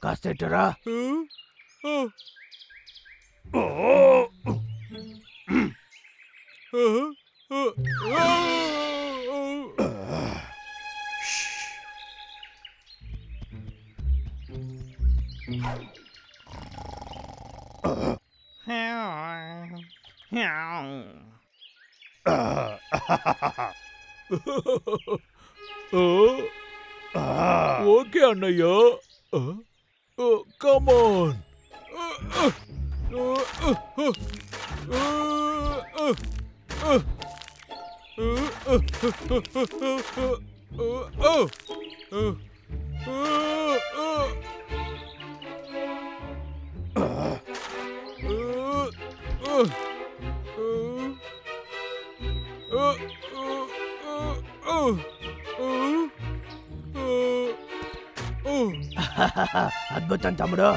కాస్తేటరా okay అన్నయ్య కమాన్ అద్భుతం తమ్ముడు.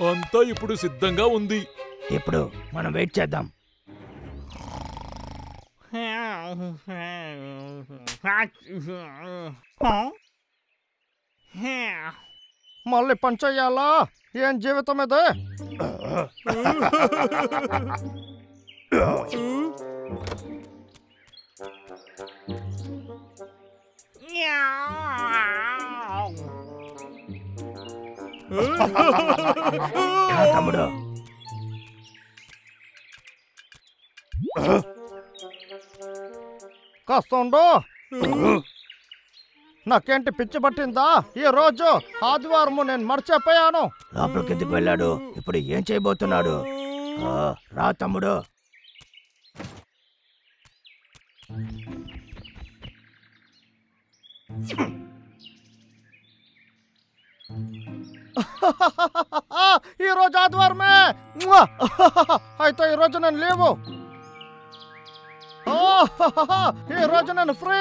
అంతా ఇప్పుడు సిద్ధంగా ఉంది. ఇప్పుడు మనం వెయిట్ చేద్దాం. మళ్ళీ పని చెయ్యాలా? ఏం జీవితం ఇది? తమ్ముడు కాస్తుండు. నాకేంటి పిచ్చి పట్టిందా? ఈ రోజు ఆదివారము నేను మర్చిపోయాను. లోపలికి ఎందుకు వెళ్ళాడు? ఇప్పుడు ఏం చేయబోతున్నాడు? రా తమ్ముడు. ఈ రోజు ఆదివారమే. అయితే ఈ రోజు నేను లేవు. ఈ రోజు నేను ఫ్రీ.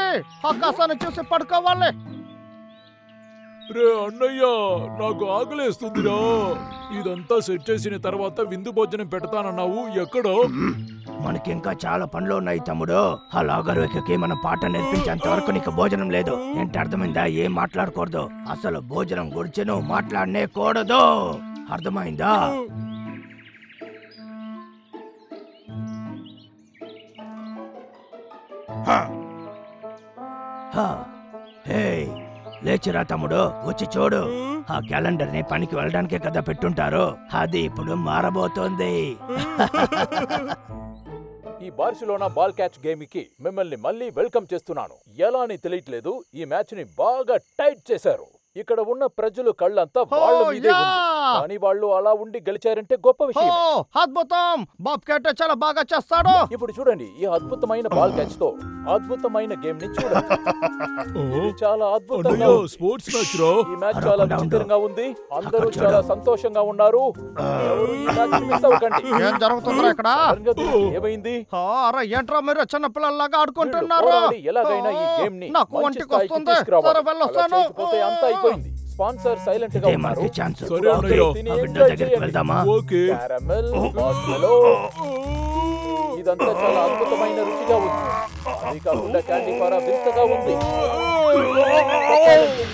ఆకాశాన్ని చూసి పడుకోవాలి. రే అన్నయ్య, నాకు ఆకలేస్తుందిరా. ఇదంతా సెట్ చేసిన తర్వాత విందు భోజనం పెడతానన్నావు, ఎక్కడో? మనకి ఇంకా చాలా పనులు ఉన్నాయి తమ్ముడు. ఆ లాగర్వేకి మన పాట నేర్పించేంత వరకు నీకు భోజనం లేదు. ఏంటి అర్థమైందా? ఏం మాట్లాడకూడదు. అసలు భోజనం గురించి నువ్వు మాట్లాడనే కూడదు. అర్థమైందా? లేచిరా తమ్ముడు, వచ్చి చూడు. ఆ క్యాలెండర్ ని పనికి వెళ్ళడానికే కదా పెట్టుంటారు. అది ఇప్పుడు మారబోతోంది. ఈ బార్సిలోనా బాల్ క్యాచ్ గేమ్ కి మిమ్మల్ని మళ్ళీ వెల్కమ్ చేస్తున్నాను. ఎలా అని తెలియట్లేదు, ఈ మ్యాచ్ ని బాగా టైట్ చేశారు. ఇక్కడ ఉన్న ప్రజలు కళ్ళంతా వాళ్ళ మీదే ఉంది. కానీ వాళ్ళు అలా ఉండి గెలిచారంటే గొప్ప విషయం. అద్భుతం. బాబ్ క్యాట్ చాలా బాగా చేస్తాడు. ఇప్పుడు చూడండి, ఈ అద్భుతమైన బాల్ క్యాచ్ తో అద్భుతమైన గేమ్ ని చూడండి. ఇది చాలా అద్భుతంగా ఉంది. స్పోర్ట్స్ మ్యాచ్ రా. ఈ మ్యాచ్ చాలా విచిత్రంగా ఉంది. అందరూ చాలా సంతోషంగా ఉన్నారు. ఎవరు ఈ మ్యాచ్ మిస్ అవ్వకండి. ఏం జరుగుతుందిరా ఇక్కడ? ఏమైంది? ఏంట్రా మీరు చిన్న పిల్లల్లాగా ఆడుకుంటున్నారు? ఎలాగైనా ఈ గేమ్ ని నాకు వంటికి వస్తుంది. సరే వెళ్ళొస్తాను. అంతా అయిపోయింది. స్పాన్సర్ సైలెంట్ గా ఉన్నారు. సరే అన్నయ్య, వెళ్దామా? ఓకే. క్యారమెల్, మార్ష్మెలో, ఇదంతా చాలా అద్భుతమైన రుచిగా ఉంది. అది కాకుండా క్యాండీ పారా వింతగా ఉంది.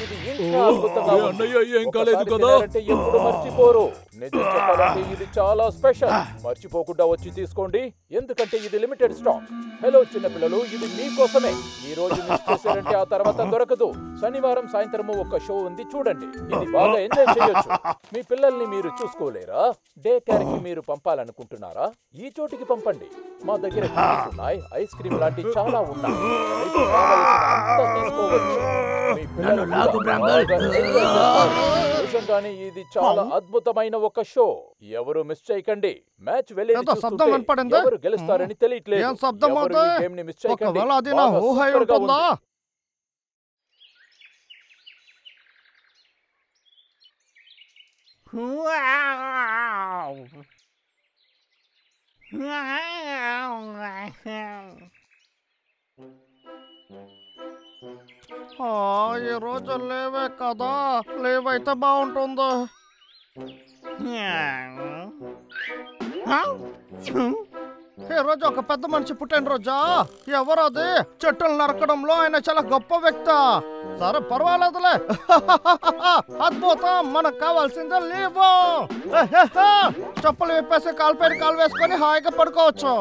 ఇది ఇంకా అద్భుతంగా ఉంది. అన్నయ్య, ఏం కాలేదు కదా? ఎప్పుడు మర్చిపోరు. నిజం చెప్పాలంటే ఇది చాలా స్పెషల్. మర్చిపోకుండా వచ్చి తీసుకోండి, ఎందుకంటే ఇది లిమిటెడ్ స్టాక్. హలో చిన్నపిల్లలు, ఇది మీకోసమే. ఈ రోజు మిస్ చేశారంటే ఆ తర్వాత దొరకదు. శనివారం సాయంత్రము ఒక షో ఉంది, చూడండి. ఇది బాగా ఎంజాయ్ చేయొచ్చు. మీ పిల్లల్ని మీరు చూసుకోలేరా? డే కేర్ కి మీరు పంపాలనుకుంటున్నారా? ఈ చోటికి పంపండి. మా దగ్గర కేక్స్ ఉన్నాయి, ఐస్ క్రీమ్ లాంటి చాలా ఉన్నాయి. మీకు కావలసినంత తీసుకోవచ్చు. మీ పిల్లలు నిజంగానే ఇది చాలా అద్భుతమైన ఒక షో. ఎవరు మిస్ చేయకండి. మ్యాచ్ వెళ్ళి ఎవరు గెలుస్తారని తెలియట్లేదు. ఎవరు ఈ గేమ్ ని మిస్ చేయకండి. బాగా సూపర్ గా ఉంది. ఈ రోజు లేవే కదా, లీవ్ అయితే బాగుంటుంది. ఈ రోజు ఒక పెద్ద మనిషి పుట్టినరోజా? ఎవరు అది? చెట్టులు నరకడంలో ఆయన చాలా గొప్ప వ్యక్తి. సరే పర్వాలేదులే. అద్భుతం, మనకు కావాల్సిందే లీవ్. చెప్పులు విప్పేసి కాలుపైన కాలు వేసుకొని హాయిగా పడుకోవచ్చు.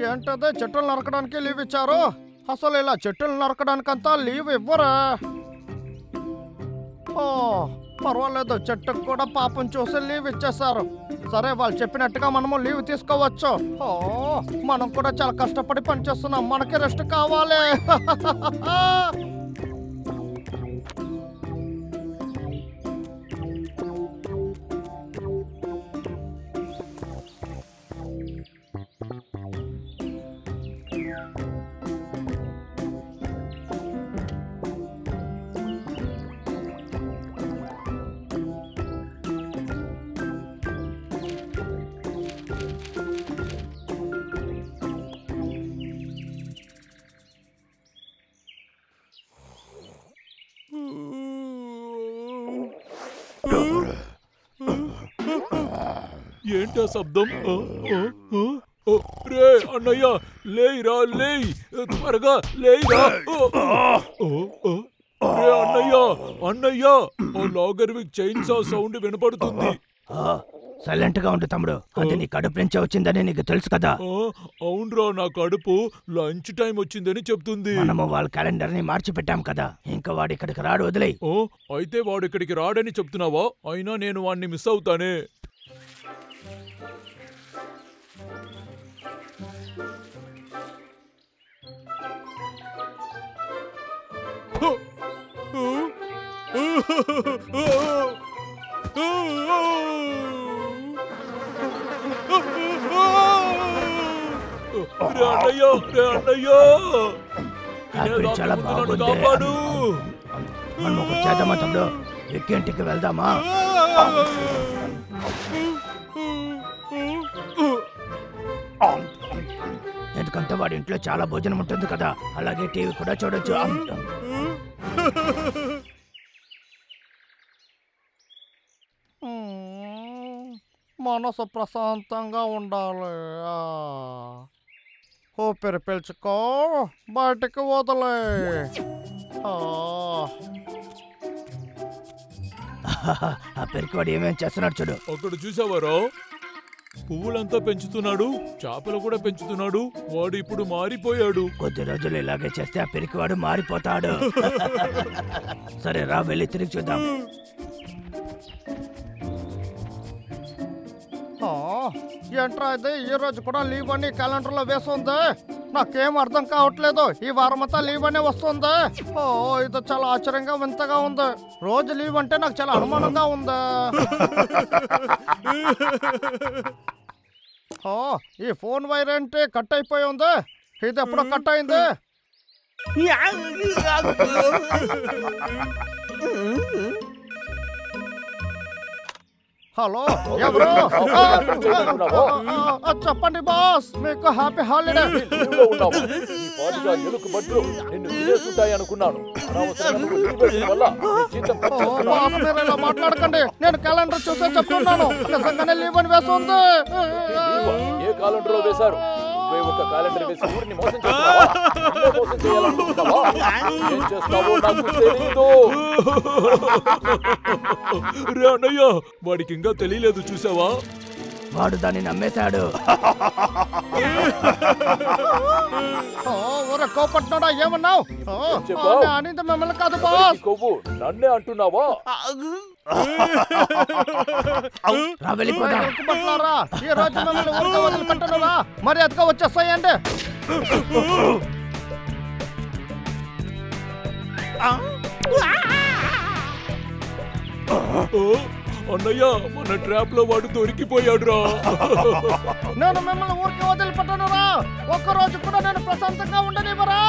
ఏంటదే చెట్టులు నరకడానికి లీవ్ ఇచ్చారు? అసలు ఇలా చెట్టులు నరకడానికంతా లీవ్ ఇవ్వరా? పర్వాలేదు, చెట్టుకు కూడా పాపం చూసి లీవ్ ఇచ్చేసారు. సరే, వాళ్ళు చెప్పినట్టుగా మనము లీవ్ తీసుకోవచ్చు. మనం కూడా చాలా కష్టపడి పనిచేస్తున్నాం, మనకి రెస్ట్ కావాలి. ఏంటా శబ్దం? రే అన్నయ్య, లేయిరా, లేయ్, త్వరగా లేయిరా. రే అన్నయ్య, అన్నయ్య, ఆ లాగర్విక్ చైన్సా సౌండ్ వినపడుతుంది. సైలెంట్ గా ఉండు తమ్ముడు, అది నీ కడుపు నుంచే వచ్చిందని నీకు తెలుసు కదా. అవునరా, నా కడుపు లంచ్ టైం వచ్చిందని చెప్తుంది. మనము వాళ్ళ క్యాలెండర్ ని మార్చి పెట్టాం కదా, ఇంకా వాడు ఇక్కడికి రాడు, వదిలే. అయితే వాడు ఇక్కడికి రాడని చెప్తున్నావా? అయినా నేను వాడిని మిస్ అవుతానే. చాలా బాగుంది. మనం ఒకటి చేద్దామా తమ్ముడు? ఇంటికి వెళ్దామా? ఎందుకంటే వాడి ఇంట్లో చాలా భోజనం ఉంటుంది కదా, అలాగే టీవీ కూడా చూడొచ్చు. మనసు ప్రశాంతంగా ఉండాలి. ఊపిరి పీల్చుకో, బయటికి వదలే. ఆ పెరికివాడు ఏమేం చేస్తున్నాడు చూడు. అక్కడ చూసావారా? పువ్వులంతా పెంచుతున్నాడు, చేపలు కూడా పెంచుతున్నాడు. వాడు ఇప్పుడు మారిపోయాడు. కొద్ది రోజులు ఇలాగే చేస్తే ఆ పెరికివాడు మారిపోతాడు. సరే రా, వెళ్ళి తిరిగి చూద్దాం. ఏంట్రా ఇది? ఈ రోజు కూడా లీవ్ అని క్యాలెండర్ లో వేస్తుంది. నాకేం అర్థం కావట్లేదు. ఈ వారం అంతా లీవ్ అనే వస్తుంది. ఇది చాలా ఆశ్చర్యంగా వింతగా ఉంది. రోజు లీవ్ అంటే నాకు చాలా అనుమానంగా ఉంది. ఈ ఫోన్ వైర్ ఏంటి కట్ అయిపోయి ఉంది? ఇది ఎప్పుడో కట్ అయింది. హలో, ఎవరు? చెప్పండి బాస్, మీకు హ్యాపీ హాలిడే. మాట్లాడకండి, నేను క్యాలెండర్ చూసే చెప్తున్నాను. నిజంగానే లీవ్ అని వేస్తుంది. ఏ క్యాలెండర్ లో వేశారు? ఒక క్యాలెండర్ వేసి ఊరిని మోసం చేస్తున్నావా? మోసం చేయాలనుకుంటున్నావా? ఏం చేస్తావో నాకు తెలీదు. రే అన్నయ్య, వాడికి ఇంకా తెలియలేదు, చూసావా? వాడు దాన్ని నమ్మేశాడు. కోపట్నాడా? ఏమన్నావు? అనింది మిమ్మల్ని కాదు బాస్. కొవ్వు నన్నే అంటున్నావా? వెళ్ళిపోతారా? ఈ రోజు మిమ్మల్ని ఊరికే వదిలిపెట్టనురా. మరి అదిగా వచ్చేస్తాయండి. అన్నయ్య, మన ట్రాప్ లో వాడు దొరికిపోయాడురా. నేను మిమ్మల్ని ఊరికే వదిలిపెట్టనురా. ఒక్కరోజు కూడా నేను ప్రశాంతంగా ఉండనివ్వరా.